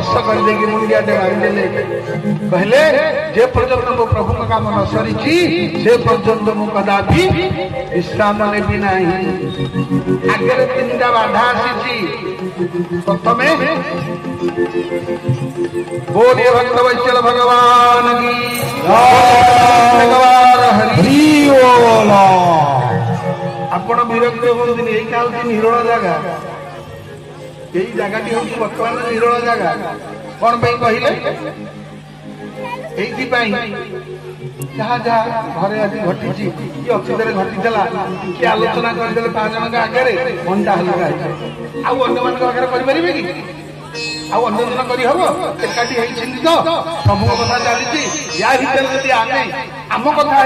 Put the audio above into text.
स्पर्श कर देगी मुंडिया मारिदेले कहले जे पर्यंत मो प्रभु का काम न सरी से पर्यंत मु कदापि विश्राम नेबी नहीं। आगे तीनटा बाधा आसी प्रथमे बोलिए भक्त वैचल भगवान की हरि बोल। आपण विरक्त होती यही हूँ निरोल जगह यही जगह बर्तमान निरोल जगह कौन कहले जहाँ जहाँ घरे आज घटी अतीत घटीला किए आलोचना करदे 5 जन आगे अंडा हल्का आगे करें कि अन्योजन करहब एकाठी तो सब कथा चली या भर आम कथा